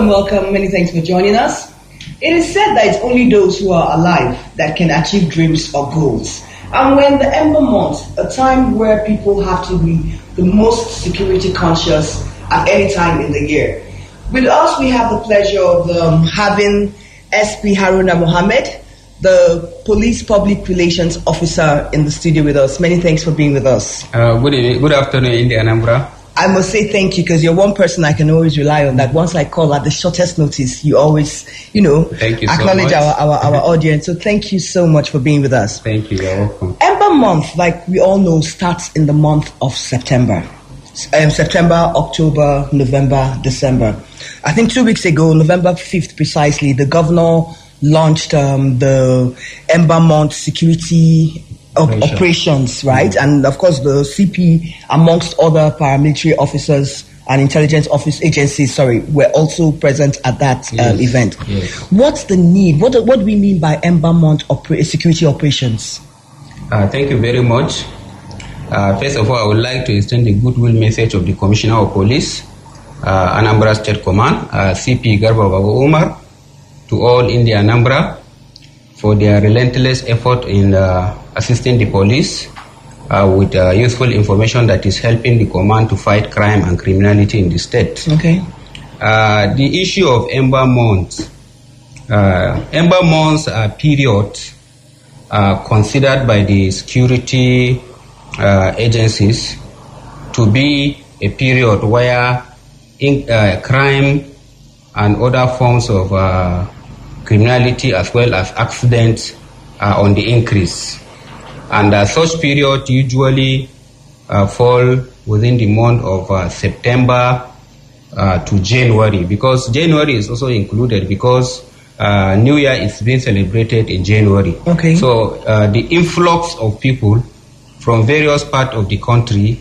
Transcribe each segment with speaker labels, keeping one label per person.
Speaker 1: welcome. Many thanks for joining us. It is said that it's only those who are alive that can achieve dreams or goals. And when the Ember month, a time where people have to be the most security conscious at any time in the year. With us, we have the pleasure of having SP Haruna Mohammed, the Police Public Relations Officer, in the studio with us. Many thanks for being with us.
Speaker 2: Good afternoon, India Anambra.
Speaker 1: I must say thank you, because you're one person I can always rely on, that once I call at the shortest notice, you always,
Speaker 2: thank you
Speaker 1: acknowledge
Speaker 2: so much.
Speaker 1: our audience. So thank you so much for being with us.
Speaker 2: Thank you, you're welcome.
Speaker 1: Ember month, like we all know, starts in the month of September. September, October, November, December. I think 2 weeks ago, November 5th precisely, the governor launched the Ember month security operations, right? Mm-hmm. And of course the CP, amongst other paramilitary officers and intelligence agencies, were also present at that event.
Speaker 2: Yes.
Speaker 1: What's the need? What do we mean by Ember month security operations?
Speaker 2: Thank you very much. First of all, I would like to extend the goodwill message of the Commissioner of Police, Anambra State Command, CP Garba Babu Umar, to all India Anambra for their relentless effort in assisting the police with useful information that is helping the command to fight crime and criminality in the state.
Speaker 1: Okay.
Speaker 2: The issue of Ember months. Ember months are periods considered by the security agencies to be a period where crime and other forms of criminality as well as accidents are on the increase. And such period usually fall within the month of September to January, because January is also included because New Year is being celebrated in January.
Speaker 1: Okay.
Speaker 2: So the influx of people from various parts of the country,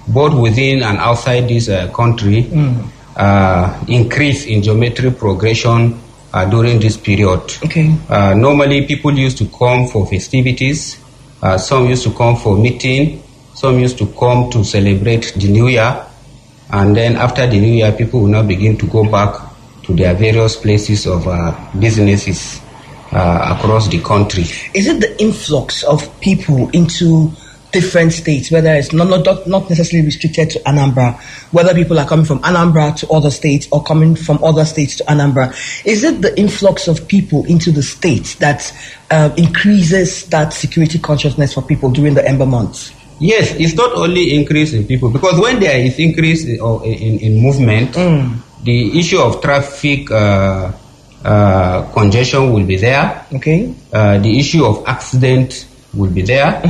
Speaker 2: both within and outside this country, increase in geometric progression during this period.
Speaker 1: Okay.
Speaker 2: Normally, people used to come for festivities. Some used to come for meeting. Some used to come to celebrate the New Year. And then after the New Year, people will now begin to go back to their various places of businesses across the country. Is
Speaker 1: it the influx of people into different states, whether it's not necessarily restricted to Anambra, whether people are coming from Anambra to other states or coming from other states to Anambra? Is it the influx of people into the states that increases that security consciousness for people during the Ember months?
Speaker 2: Yes, it's not only increase in people, because when there is increase in movement, the issue of traffic congestion will be there.
Speaker 1: Okay.
Speaker 2: The issue of accident will be there.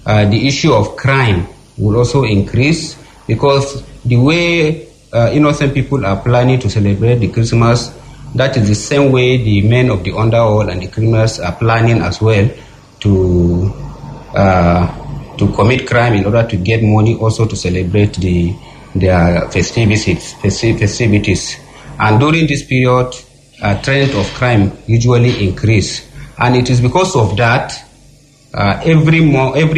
Speaker 2: The issue of crime will also increase, because the way innocent people are planning to celebrate the Christmas, that is the same way the men of the underworld and the criminals are planning as well to commit crime in order to get money, also to celebrate their festivities. And during this period, trend of crime usually increase, and it is because of that. Every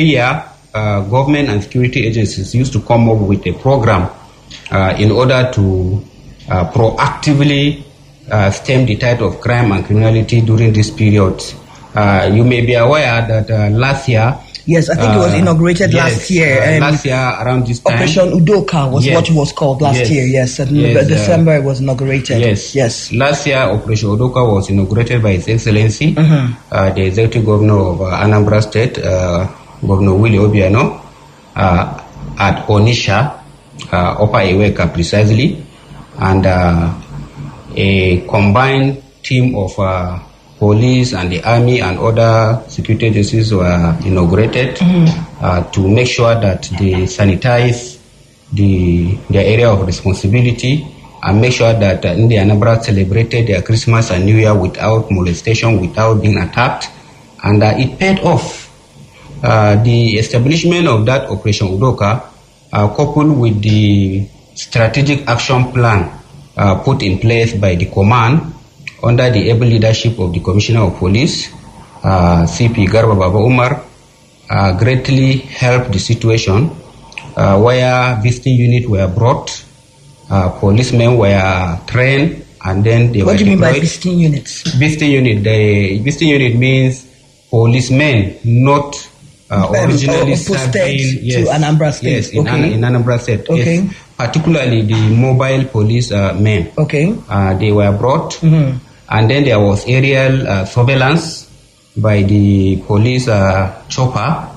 Speaker 2: year, government and security agencies used to come up with a program in order to proactively stem the tide of crime and criminality during this period. You may be aware that last year...
Speaker 1: Yes, I think it was inaugurated last year.
Speaker 2: Last year around this time.
Speaker 1: Operation Udoka was what it was called last year, yes. December it was inaugurated.
Speaker 2: Yes. Last year, Operation Udoka was inaugurated by His Excellency, the Executive Governor of Anambra State, Governor Willie Obiano, at Onisha, Upper Eweka precisely, and a combined team of police and the army and other security agencies were inaugurated to make sure that they sanitize their area of responsibility and make sure that India Anambra celebrated their Christmas and New Year without molestation, without being attacked, and it paid off. The establishment of that Operation Udoka, coupled with the strategic action plan put in place by the command, under the able leadership of the Commissioner of Police, CP Garba Babu Umar, greatly helped the situation where visiting units were brought, policemen were trained, and then they
Speaker 1: What
Speaker 2: were
Speaker 1: do you mean by
Speaker 2: deployed.
Speaker 1: visiting units?
Speaker 2: Visiting unit. The visiting unit means policemen, not originally
Speaker 1: posted
Speaker 2: serving.
Speaker 1: to Anambra State.
Speaker 2: Yes, in
Speaker 1: Okay.
Speaker 2: in Anambra State.
Speaker 1: Okay.
Speaker 2: Yes, particularly the mobile police men.
Speaker 1: Okay.
Speaker 2: They were brought, and then there was aerial surveillance by the police chopper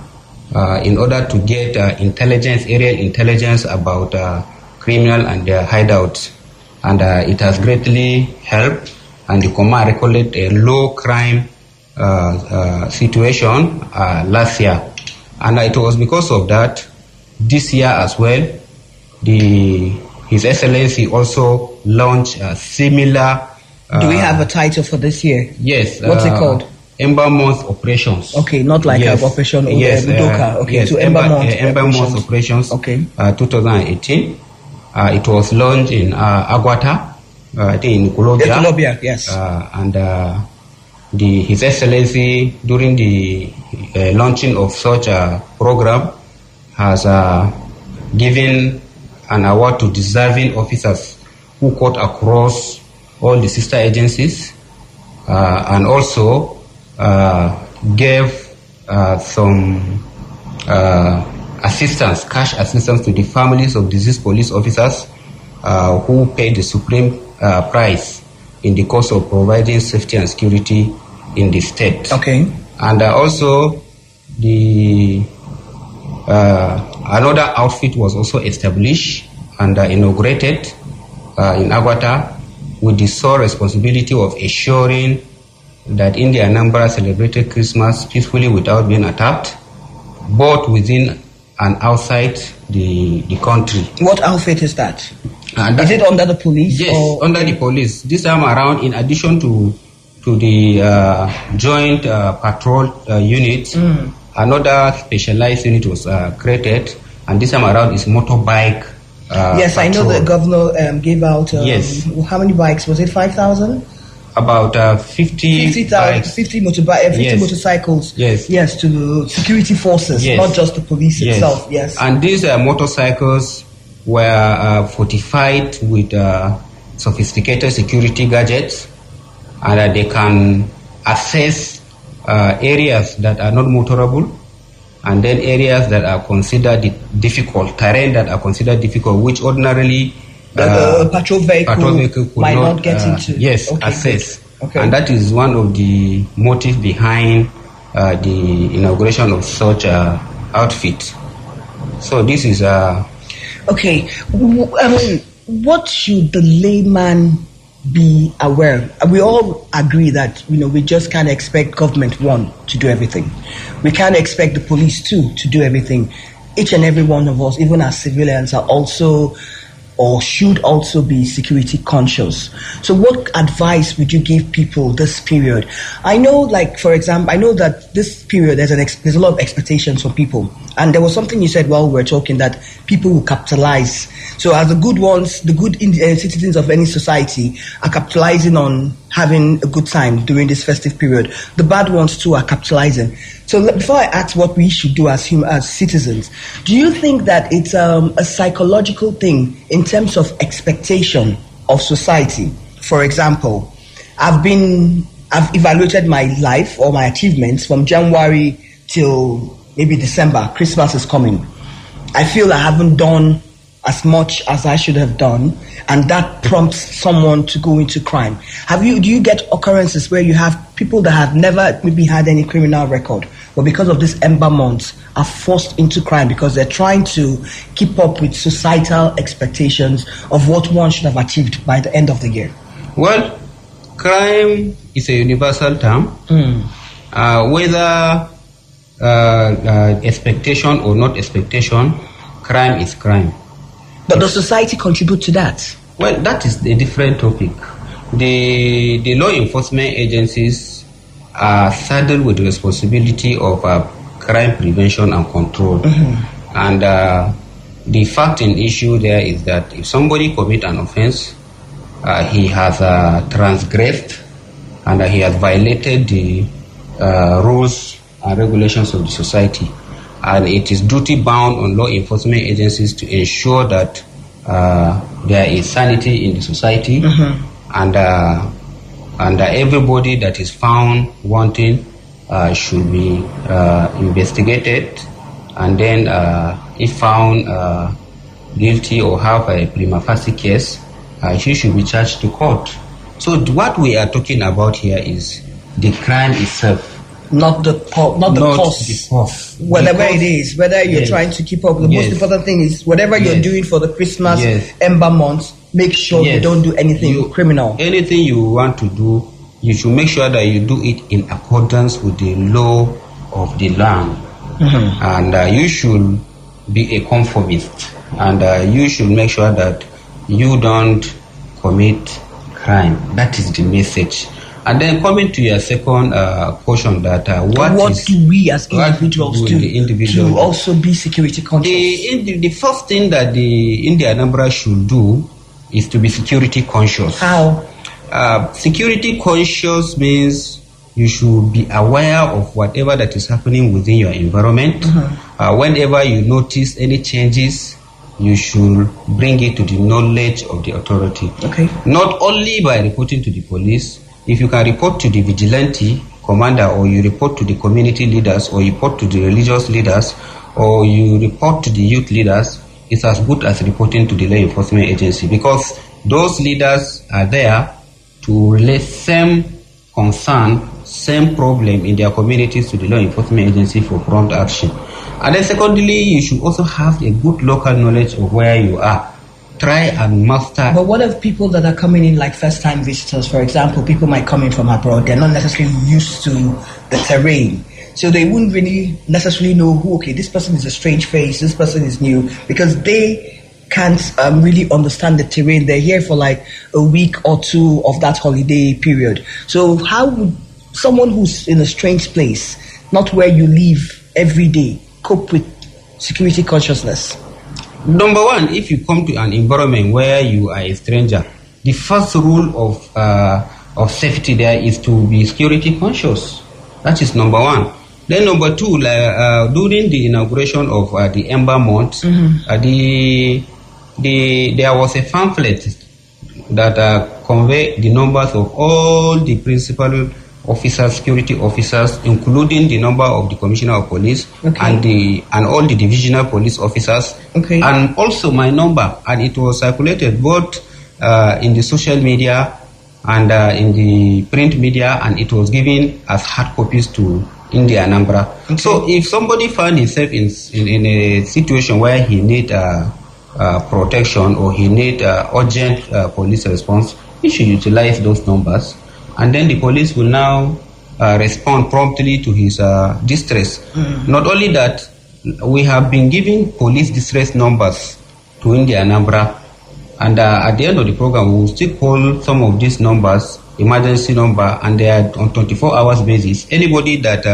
Speaker 2: in order to get aerial intelligence about criminal and their hideouts. And it has greatly helped, and the command recorded a low crime situation last year. And it was because of that, this year as well, His Excellency also launched a similar...
Speaker 1: Do we have a title for this year?
Speaker 2: Yes.
Speaker 1: What's it called?
Speaker 2: Ember Month Operations.
Speaker 1: Okay, not like Operation Udoka. Okay,
Speaker 2: yes,
Speaker 1: so
Speaker 2: Ember Month Operations.
Speaker 1: Okay.
Speaker 2: 2018. It was launched in Aguata, I think in Colombia.
Speaker 1: Colombia, yes.
Speaker 2: And His Excellency, during the launching of such a program, has given an award to deserving officers who cut across all the sister agencies, and also gave some assistance, cash assistance to the families of deceased police officers who paid the supreme price in the course of providing safety and security in the state.
Speaker 1: Okay.
Speaker 2: And also another outfit was also established and inaugurated in Aguata with the sole responsibility of assuring that in the Anambra celebrated Christmas peacefully without being attacked, both within and outside the country.
Speaker 1: What outfit is that? Is it under the police?
Speaker 2: Yes, under the police. This time around, in addition to the joint patrol unit, another specialized unit was created, and this time around is motorbike.
Speaker 1: Yes, patrol. I know the governor gave out.
Speaker 2: Yes.
Speaker 1: How many bikes? Was it 5,000?
Speaker 2: About 50 bikes.
Speaker 1: 50 motorcycles.
Speaker 2: Yes.
Speaker 1: Yes, to the security forces,
Speaker 2: yes.
Speaker 1: Not just the police itself. Yes.
Speaker 2: And these motorcycles were fortified with sophisticated security gadgets, and they can access areas that are not motorable, and then areas that are considered difficult, terrain that are considered difficult, which ordinarily
Speaker 1: the patrol vehicle
Speaker 2: could
Speaker 1: might not get into.
Speaker 2: Yes,
Speaker 1: okay,
Speaker 2: access.
Speaker 1: Okay.
Speaker 2: And that is one of the motives behind the inauguration of such outfit. So this is
Speaker 1: okay. I mean, what should the layman be aware? We all agree that we just can't expect government to do everything. We can't expect the police to do everything. Each and every one of us, even as civilians, are also or should also be security conscious. So what advice would you give people this period? I know, like, for example, I know that this period there's a lot of expectations for people. And there was something you said while we were talking, that people will capitalize. So as the good ones, the good citizens of any society are capitalizing on having a good time during this festive period. The bad ones too are capitalizing. So before I ask what we should do as citizens, do you think that it's a psychological thing in terms of expectation of society? For example, I've evaluated my life or my achievements from January till maybe December. Christmas is coming. I feel I haven't done as much as I should have done, and that prompts someone to go into crime. Do you get occurrences where you have people that have never maybe had any criminal record, but because of this Ember month are forced into crime because they're trying to keep up with societal expectations of what one should have achieved by the end of the year?
Speaker 2: Well, crime is a universal term. Whether expectation or not expectation, crime is crime.
Speaker 1: But does society contribute to that?
Speaker 2: Well, that is a different topic. The law enforcement agencies are saddled with the responsibility of crime prevention and control. And the fact and issue there is that if somebody commits an offense, he has transgressed and he has violated the rules and regulations of the society. And it is duty bound on law enforcement agencies to ensure that there is sanity in the society, and everybody that is found wanting should be investigated, and then if found guilty or have a prima facie case, he should be charged to court. So what we are talking about here is the crime itself.
Speaker 1: Not the cause. Whatever it is, whether you're trying to keep up. The most important thing is whatever you're doing for the Christmas Ember month, make sure you don't do anything criminal.
Speaker 2: Anything you want to do, you should make sure that you do it in accordance with the law of the land. And you should be a conformist. And you should make sure that you don't commit crime. That is the message. And then coming to your second question, that what
Speaker 1: do we as individuals do to also be security conscious?
Speaker 2: The first thing that the India Anambra should do is to be security conscious.
Speaker 1: How?
Speaker 2: Security conscious means you should be aware of whatever that is happening within your environment. Whenever you notice any changes, you should bring it to the knowledge of the authority.
Speaker 1: Okay.
Speaker 2: Not only by reporting to the police. If you can report to the vigilante commander, or you report to the community leaders, or you report to the religious leaders, or you report to the youth leaders, it's as good as reporting to the law enforcement agency, because those leaders are there to relay same concern, same problem in their communities to the law enforcement agency for prompt action. And then secondly, you should also have a good local knowledge of where you are. Try and master.
Speaker 1: But what if people that are coming in like first-time visitors, for example, people might come in from abroad, they're not necessarily used to the terrain, so they wouldn't really necessarily know this person is a strange face, this person is new, because they can't really understand the terrain. They're here for like a week or two of that holiday period. So how would someone who's in a strange place, not where you live every day, cope with security consciousness?
Speaker 2: Number one, if you come to an environment where you are a stranger, the first rule of safety there is to be security conscious. That is number one. Then number two, during the inauguration of the Ember month, there was a pamphlet that conveyed the numbers of all the principal officers, security officers, including the number of the commissioner of police and all the divisional police officers, and also my number. And it was circulated both in the social media and in the print media, and it was given as hard copies to India Anambra. So if somebody found himself in a situation where he need protection, or he need urgent police response, he should utilize those numbers. And then the police will now respond promptly to his distress. Not only that, we have been giving police distress numbers to India Anambra, and at the end of the program, we will still call some of these numbers emergency number, and they are on 24 hours basis. Anybody that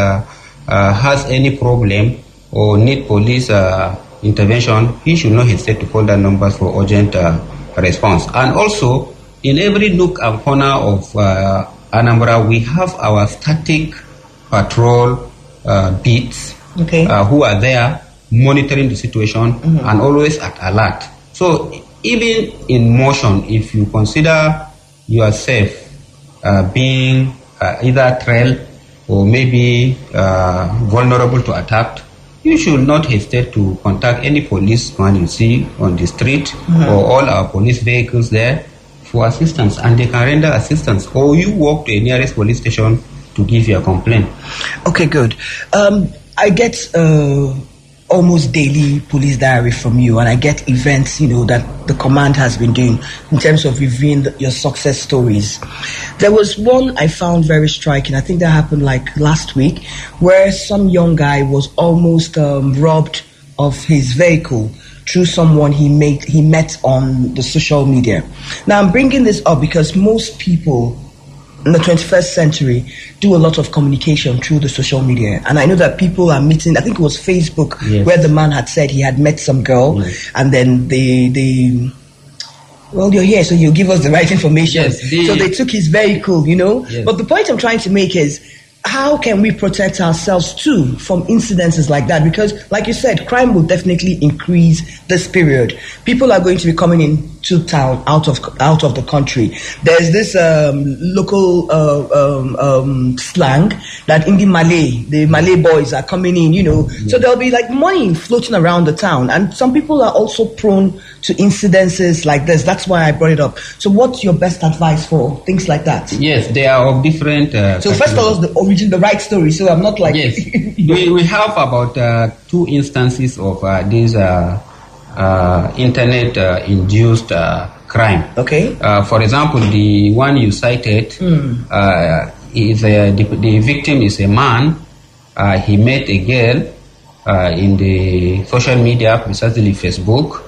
Speaker 2: has any problem or need police intervention, he should not hesitate to call that numbers for urgent response. And also, in every nook and corner of Anambra, we have our static patrol beats who are there monitoring the situation and always at alert. So even in motion, if you consider yourself being either trail or maybe vulnerable to attack, you should not hesitate to contact any policeman you see on the street or all our police vehicles there for assistance, and they can render assistance, or you walk to a nearest police station to give your complaint. Okay, good.
Speaker 1: I get almost daily police diary from you, and I get events, that the command has been doing in terms of reviewing your success stories. There was one I found very striking. I think that happened like last week, where some young guy was almost robbed of his vehicle through someone he met on the social media. Now, I'm bringing this up because most people in the 21st century do a lot of communication through the social media. And I know that people are meeting, I think it was Facebook, where the man had said he had met some girl, and then they well, you're here, so you give us the right information. So they took his vehicle, But the point I'm trying to make is, how can we protect ourselves too from incidences like that? Because, like you said, crime will definitely increase this period. People are going to be coming in town out of the country. There's this local slang that in the Malay boys are coming in, So there'll be like money floating around the town, and some people are also prone to incidences like this. That's why I brought it up. So what's your best advice for things like that?
Speaker 2: Yes, they are of different.
Speaker 1: So first tell us the right story. So I'm not like.
Speaker 2: Yes, we have about 2 instances of this internet-induced crime.
Speaker 1: Okay.
Speaker 2: For example, the one you cited is the victim is a man. He met a girl in the social media, precisely Facebook.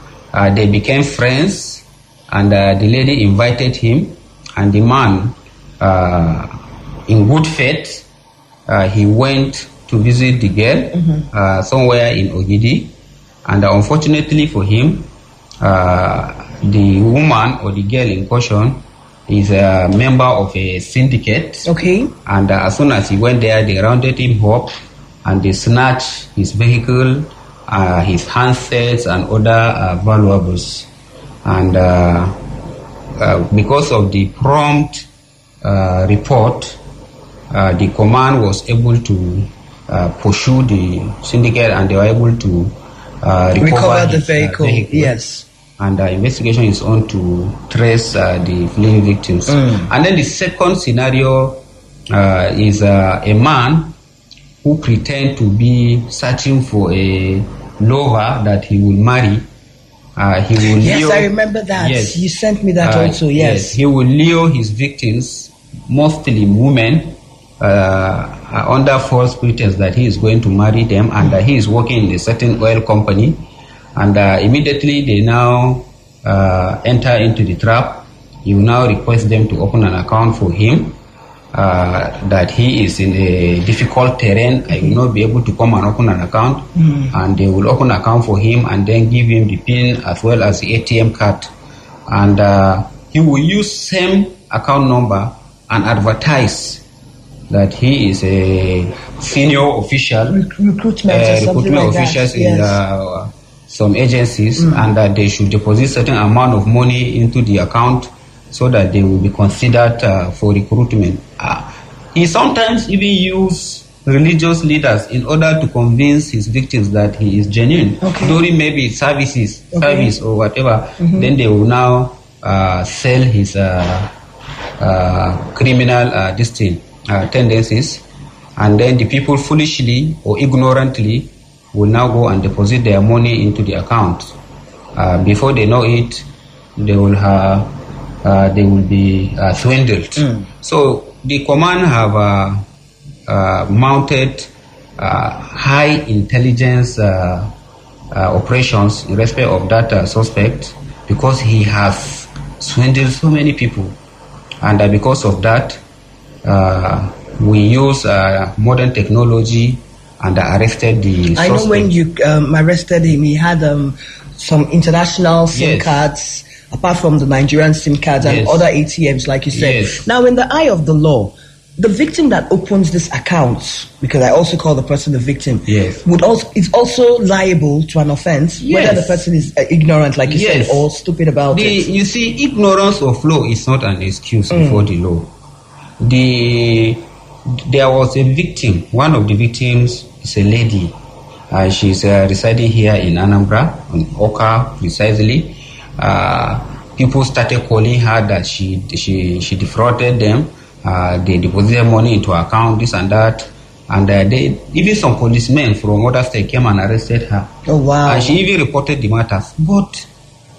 Speaker 2: They became friends, and the lady invited him, and the man, in good faith, he went to visit the girl somewhere in Ogidi, and unfortunately for him, the woman or the girl in question is a member of a syndicate.
Speaker 1: Okay.
Speaker 2: And as soon as he went there, they rounded him up and they snatched his vehicle, his handsets, and other valuables. And because of the prompt report, the command was able to pursue the syndicate, and they were able to recover
Speaker 1: the vehicle. Yes.
Speaker 2: And investigation is on to trace the fleeing victims. And then the second scenario is a man who pretend to be searching for a lover that he will marry. He will
Speaker 1: yes, I remember that. Yes. You sent me that also. Yes.
Speaker 2: He will lure his victims, mostly women, under false pretense that he is going to marry them, and he is working in a certain oil company. And immediately they now enter into the trap. You now request them to open an account for him, that he is in a difficult terrain. I will not be able to come and open an account. And they will open an account for him and then give him the PIN as well as the ATM card. And he will use same account number and advertise that he is a senior official,
Speaker 1: recruitment
Speaker 2: officials in some agencies, and that they should deposit certain amount of money into the account so that they will be considered for recruitment. He sometimes even use religious leaders in order to convince his victims that he is genuine. During maybe service or whatever, then they will now sell his criminal tendencies, and then the people foolishly or ignorantly will now go and deposit their money into the account. Before they know it, they will be swindled. So the command have mounted high intelligence operations in respect of that suspect, because he has swindled so many people, and because of that, we use modern technology and arrested the suspect.
Speaker 1: I know when you arrested him, he had some international SIM cards, apart from the Nigerian SIM cards and other ATMs, like you said. Now, in the eye of the law, the victim that opens this account, because I also call the person the victim, is also liable to an offense, whether the person is ignorant, like you said, or stupid about it.
Speaker 2: You see, ignorance of law is not an excuse before the law. There was a victim. One of the victims is a lady. She's residing here in Anambra, in Oka precisely. People started calling her that she defrauded them. They deposited money into her account, this and that. And even some policemen from other states came and arrested her.
Speaker 1: Oh, wow.
Speaker 2: And she even reported the matters. But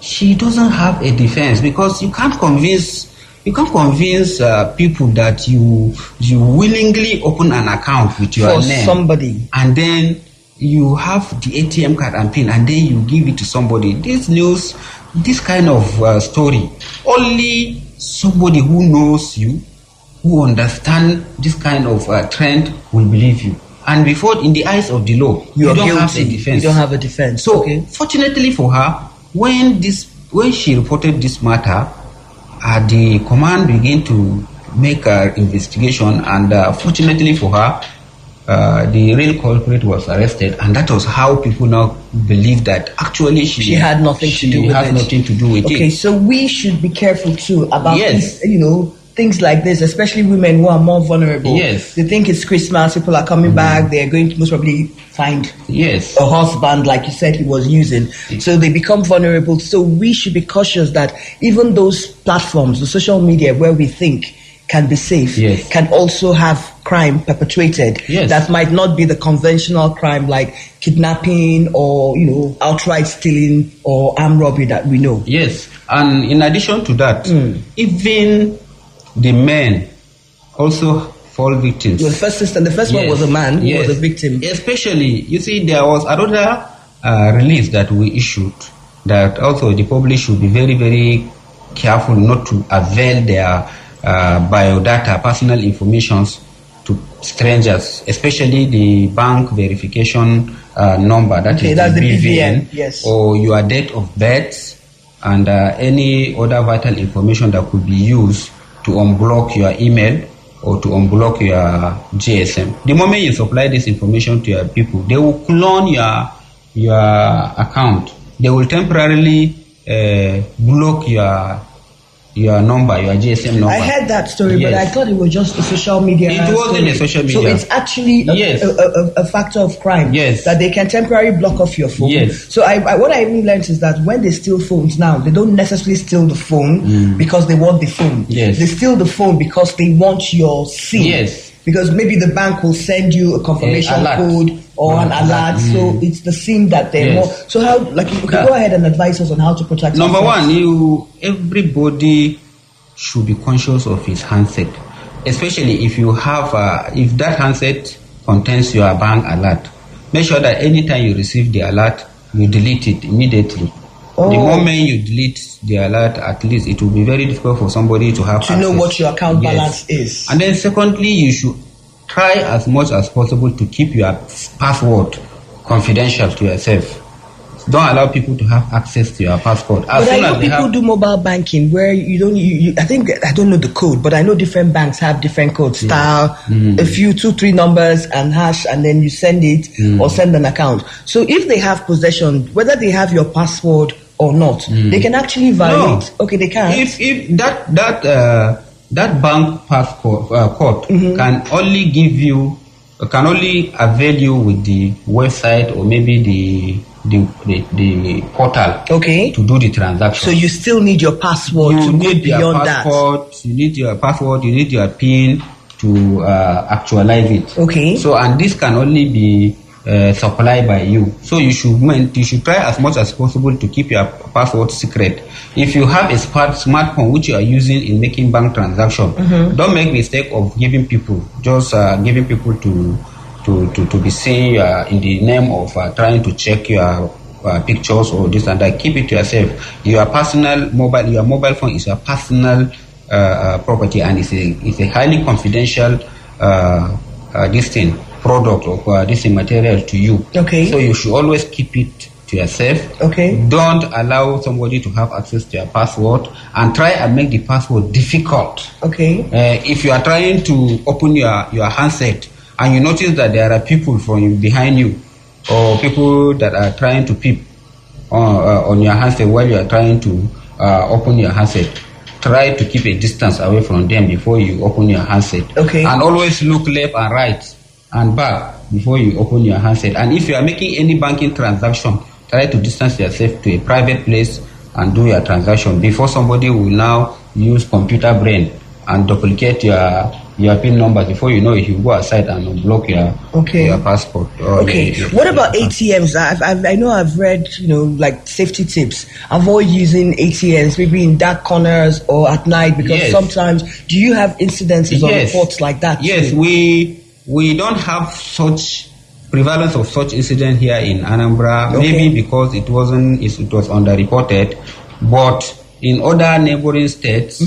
Speaker 2: she doesn't have a defense, because you can't convince people that you willingly open an account with your name
Speaker 1: for somebody,
Speaker 2: and then you have the ATM card and PIN, and then you give it to somebody. This kind of story, only somebody who knows you, who understands this kind of trend, will believe you. And before, in the eyes of the law, you don't have a defense.
Speaker 1: You don't have a defense.
Speaker 2: So, fortunately for her, when she reported this matter, the command began to make an investigation, and fortunately for her, the real culprit was arrested, and that was how people now believe that actually she
Speaker 1: had nothing to do with it.
Speaker 2: Nothing to do with it.
Speaker 1: Okay, so we should be careful too about these, things like this, especially women who are more vulnerable.
Speaker 2: Yes.
Speaker 1: They think it's Christmas, people are coming back, they're going to most probably find a husband like you said he was using. So they become vulnerable. So we should be cautious that even those platforms, the social media where we think can be safe, can also have crime perpetrated that might not be the conventional crime like kidnapping or, outright stealing or armed robbery that we know.
Speaker 2: Yes. And in addition to that, even the men also fall victims.
Speaker 1: Well, the first one was a man who was a victim.
Speaker 2: Especially, you see, there was another release that we issued that also the public should be very, very careful not to avail their biodata, personal informations to strangers, especially the bank verification number, that's the BVN, or your date of birth, and any other vital information that could be used to unblock your email or to unblock your GSM. The moment you supply this information to your people, they will clone your account. They will temporarily block your number, your GSM number.
Speaker 1: I heard that story, but I thought it was just a social media.
Speaker 2: It wasn't a social media.
Speaker 1: So it's actually a factor of crime. That they can temporarily block off your phone. So what I even learned is that when they steal phones now, they don't necessarily steal the phone because they want the phone. They steal the phone because they want your SIM. Because maybe the bank will send you a confirmation code or an alert. So it's the SIM that they want. So how, you can go ahead and advise us on how to protect
Speaker 2: Number one, everybody should be conscious of his handset, especially if you have, if that handset contains your bank alert. Make sure that anytime you receive the alert, you delete it immediately. The moment you delete the alert, at least it will be very difficult for somebody to have access.
Speaker 1: Know what your account balance is.
Speaker 2: And then secondly, you should try as much as possible to keep your password confidential to yourself. Don't allow people to have access to your password.
Speaker 1: But I know people do mobile banking where you don't. I don't know the code, but I know different banks have different codes. Star, a few 2-3 numbers and hash, and then you send it or send an account. So if they have possession, whether they have your password or not, they can actually violate. No. Okay, they can.
Speaker 2: If that bank passport code can only give you, can only avail you with the website or maybe the portal to do the transaction.
Speaker 1: So you still need your password to go beyond that.
Speaker 2: You need your password, you need your PIN to actualize it. So, and this can only be supplied by you. So you should try as much as possible to keep your password secret. If you have a smartphone which you are using in making bank transaction, don't make mistake of giving people to be seen in the name of trying to check your pictures or this and that. Keep it to yourself. Your mobile phone is your personal property, and it's a highly confidential product of this material to you. So you should always keep it to yourself. Don't allow somebody to have access to your password, and try and make the password difficult. If you are trying to open your handset and you notice that there are people from behind you or people that are trying to peep on your handset while you are trying to open your handset, try to keep a distance away from them before you open your handset. And always look left and right and back before you open your handset. And if you are making any banking transaction, try to distance yourself to a private place and do your transaction before somebody will now use computer brain and duplicate your PIN number. Before you know it, you go outside and unblock your passport.
Speaker 1: What about ATMs? I know I've read, like safety tips. Avoid using ATMs, maybe in dark corners or at night, because sometimes, do you have incidences or reports like that?
Speaker 2: Yes,
Speaker 1: too?
Speaker 2: we don't have such prevalence of such incident here in Anambra, maybe because it was underreported, but in other neighboring states,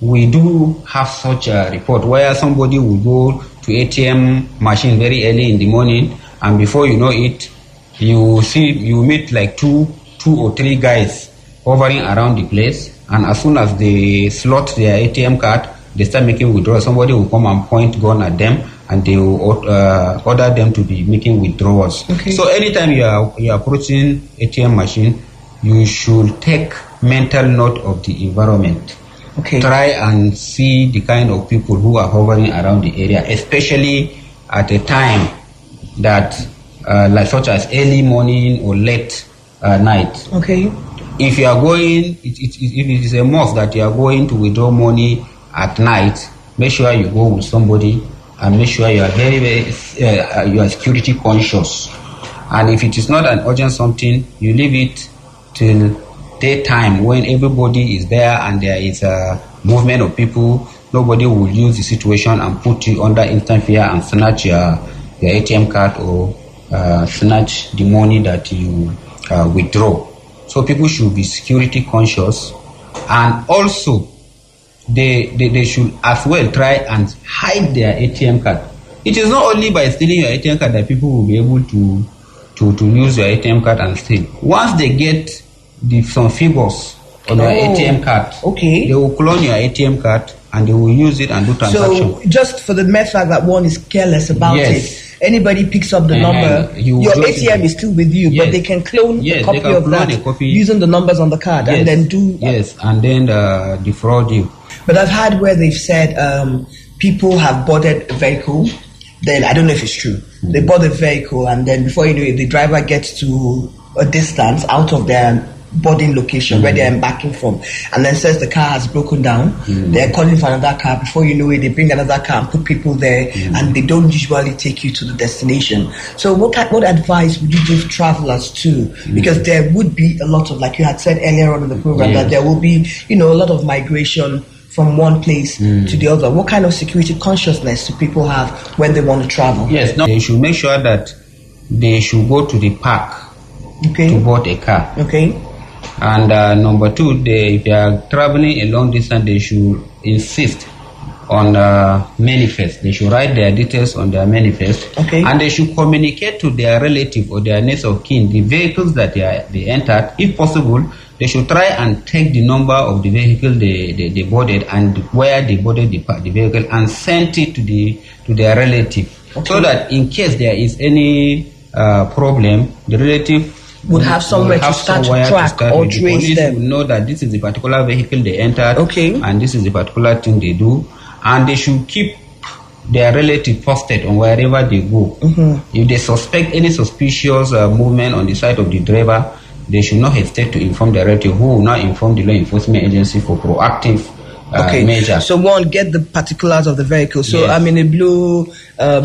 Speaker 2: we do have such a report where somebody will go to ATM machine very early in the morning, and before you know it, you meet like two or three guys hovering around the place, and as soon as they slot their ATM card, they start making withdrawals. Somebody will come and point gun at them and they will order them to be making withdrawals.
Speaker 1: Okay.
Speaker 2: So anytime you are approaching ATM machine, you should take mental note of the environment.
Speaker 1: Okay.
Speaker 2: Try and see the kind of people who are hovering around the area, especially at a time that like such as early morning or late night.
Speaker 1: Okay.
Speaker 2: If you are going, if it is a must that you are going to withdraw money at night, make sure you go with somebody and make sure you are you are security conscious. And if it is not an urgent something, you leave it till daytime when everybody is there and there is a movement of people. Nobody will use the situation and put you under instant fear and snatch your ATM card or snatch the money that you withdraw. So people should be security conscious, and also they should as well try and hide their ATM card. It is not only by stealing your ATM card that people will be able to use your ATM card and steal. Once they get some figures on your ATM card,
Speaker 1: okay,
Speaker 2: they will clone your ATM card and they will use it and do transactions.
Speaker 1: So just for the mere fact that one is careless about it, anybody picks up the number, your ATM is still with you, but they can clone a copy of that using the numbers on the card and then do...
Speaker 2: and then defraud you.
Speaker 1: But I've had where they've said people have boarded a vehicle, then I don't know if it's true. They board a vehicle and then before you know it, the driver gets to a distance out of their boarding location where they're embarking from, and then says the car has broken down. They're calling for another car. Before you know it, they bring another car and put people there, and they don't usually take you to the destination. So what advice would you give travelers too? Because there would be a lot of, like you had said earlier on in the program, that there will be, a lot of migration from one place to the other. What kind of security consciousness do people have when they want to travel?
Speaker 2: Yes, they should make sure that they should go to the park to board a car.
Speaker 1: Okay.
Speaker 2: And number two, if they are traveling a long distance, they should insist on manifest. They should write their details on their manifest.
Speaker 1: Okay.
Speaker 2: And they should communicate to their relative or their next of kin the vehicles that they entered. If possible, they should try and take the number of the vehicle they boarded and where they boarded the vehicle and send it to their relative. Okay. So that in case there is any problem, the relative
Speaker 1: would have somewhere to start to track or trace them.
Speaker 2: Will know that this is the particular vehicle they entered, and this is the particular thing they do, and they should keep their relative posted on wherever they go. If they suspect any suspicious movement on the side of the driver, they should not hesitate to inform their relative, who will now inform the law enforcement agency for proactive measures.
Speaker 1: So one, get the particulars of the vehicle. So I'm in a blue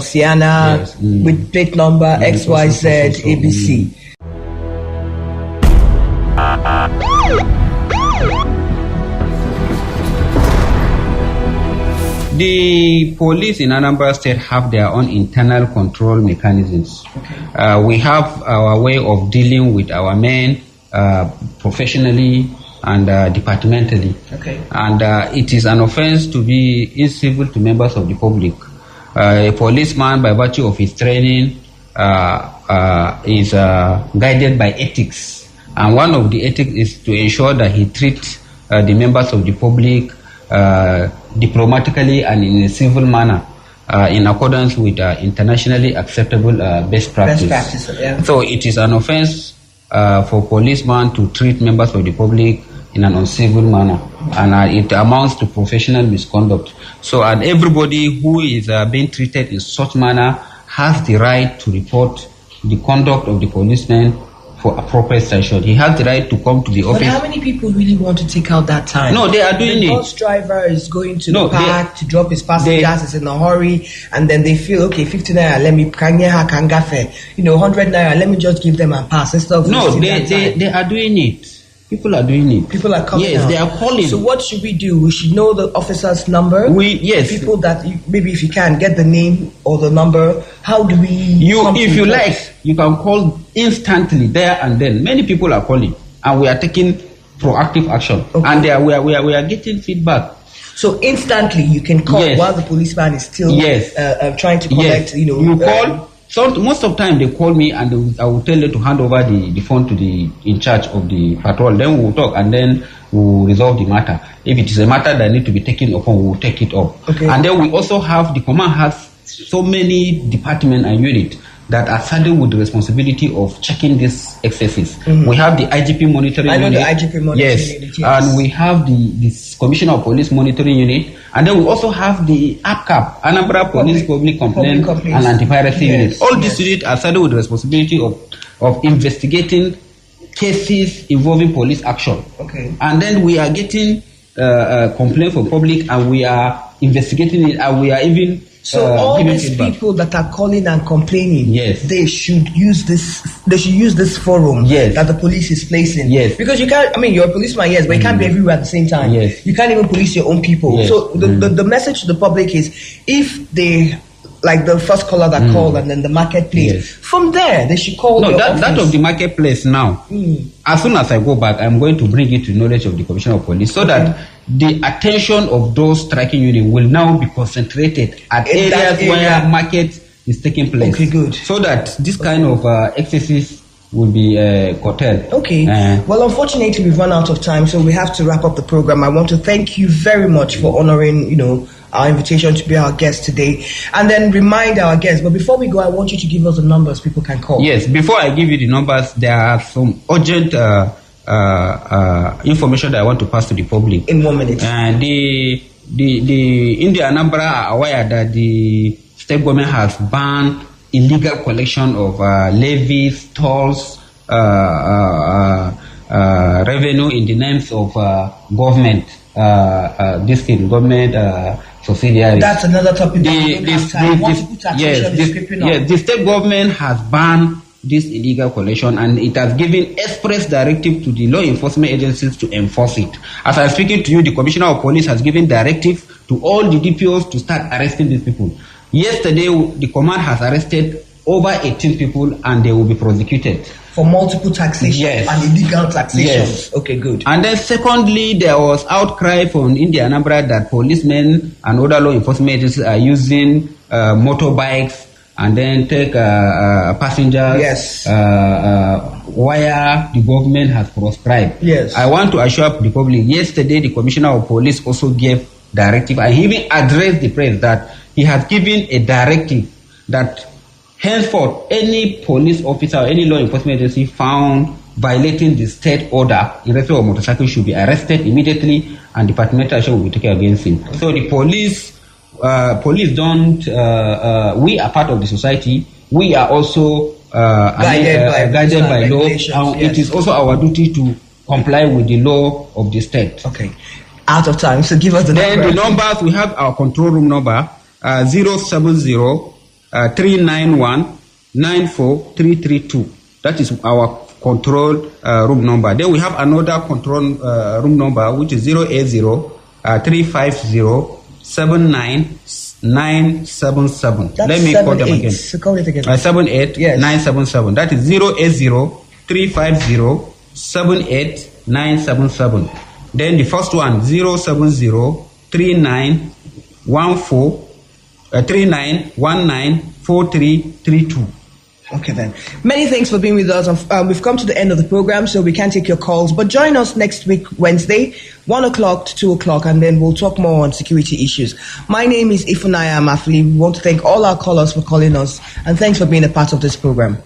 Speaker 1: Sienna with plate number XYZ ABC.
Speaker 2: The police in Anambra State have their own internal control mechanisms. We have our way of dealing with our men professionally and departmentally. And it is an offense to be incivil to members of the public. A policeman, by virtue of his training, is guided by ethics. And one of the ethics is to ensure that he treats the members of the public diplomatically and in a civil manner, in accordance with internationally acceptable best practice. So it is an offense for policemen to treat members of the public in an uncivil manner, and it amounts to professional misconduct. So, and everybody who is being treated in such manner has the right to report the conduct of the policeman for appropriate sanction. He has the right to come to the office.
Speaker 1: But how many people really want to take out that time?
Speaker 2: No, they are doing it.
Speaker 1: The bus driver is going to the park to drop his passengers, is in a hurry, and then they feel, okay, 50 naira, let me, 100 naira, let me just give them a pass instead of...
Speaker 2: No, they are doing it. People are doing it.
Speaker 1: People are coming out.
Speaker 2: Yes, they are calling.
Speaker 1: So what should we do? We should know the officer's number. People that maybe if you can get the name or the number. How do we? If you like, you can call instantly there and then. Many people are calling, and we are taking proactive action. And we are getting feedback. So instantly you can call while the policeman is still trying to collect.
Speaker 2: You call. So most of the time they call me and I will tell them to hand over the phone to the in charge of the patrol. Then we will talk and then we will resolve the matter. If it is a matter that needs to be taken upon, we will take it up. And then we also have, the command has so many departments and units that are saddled with the responsibility of checking these excesses. We have the IGP monitoring unit.
Speaker 1: the IGP monitoring unit, yes.
Speaker 2: And we have the Commissioner of Police monitoring unit. And then we also have the APCAP, Anambra Police Public Complaint and Anti-Piracy Unit. All these units are saddled with the responsibility of investigating cases involving police action. And then we are getting complaints from public, and we are investigating it, and we are even
Speaker 1: all these people that are calling and complaining, they should use this. They should use this forum that the police is placing. Because you can't. I mean, you're a policeman, but you can't be everywhere at the same time. You can't even police your own people. So the message to the public is, if they, like the first caller that called, and then the marketplace, from there they should call. No,
Speaker 2: that of the marketplace now. As soon as I go back, I'm going to bring it to knowledge of the Commissioner of Police, so that the attention of those striking units will now be concentrated at areas where market is taking place. So that this kind of excesses will be curtailed.
Speaker 1: Well, unfortunately, we've run out of time, so we have to wrap up the program. I want to thank you very much for honoring, our invitation to be our guest today, and then remind our guests. But before we go, I want you to give us the numbers people can call.
Speaker 2: Yes, before I give you the numbers, there are some urgent information that I want to pass to the public.
Speaker 1: In 1 minute.
Speaker 2: The India Anambra are aware that the state government has banned illegal collection of levies, tolls, revenue in the names of government. Government subsidiaries.
Speaker 1: That's another topic.
Speaker 2: The state government has banned this illegal collection, and it has given express directive to the law enforcement agencies to enforce it. As I'm speaking to you, the Commissioner of Police has given directive to all the DPOs to start arresting these people. Yesterday, the command has arrested over 18 people, and they will be prosecuted
Speaker 1: for multiple taxation and illegal taxation. Okay, good.
Speaker 2: And then secondly, there was outcry from India Anambra that policemen and other law enforcement agencies are using motorbikes and then take passengers where the government has prescribed. I want to assure the public, yesterday the Commissioner of Police also gave directive, and he even addressed the press that he has given a directive that henceforth any police officer or any law enforcement agency found violating the state order in respect of motorcycle should be arrested immediately, and departmental action will be taken against him. So the police don't, we are part of the society. We are also guided by law, and it is also our duty to comply with the law of the state.
Speaker 1: Okay, out of time, so give us the number.
Speaker 2: Then the numbers, we have our control room number 070-391-94332. That is our control room number. Then we have another control room number, which is 080-350-79977. Let me call them again.
Speaker 1: So call it again.
Speaker 2: 78977. That is 080-350-78977. Then the first one, 070-3919-4332.
Speaker 1: Okay then. Many thanks for being with us. We've come to the end of the program, so we can't take your calls. But join us next week, Wednesday, 1 o'clock to 2 o'clock, and then we'll talk more on security issues. My name is Ifunaya Amafli. We want to thank all our callers for calling us, and thanks for being a part of this program.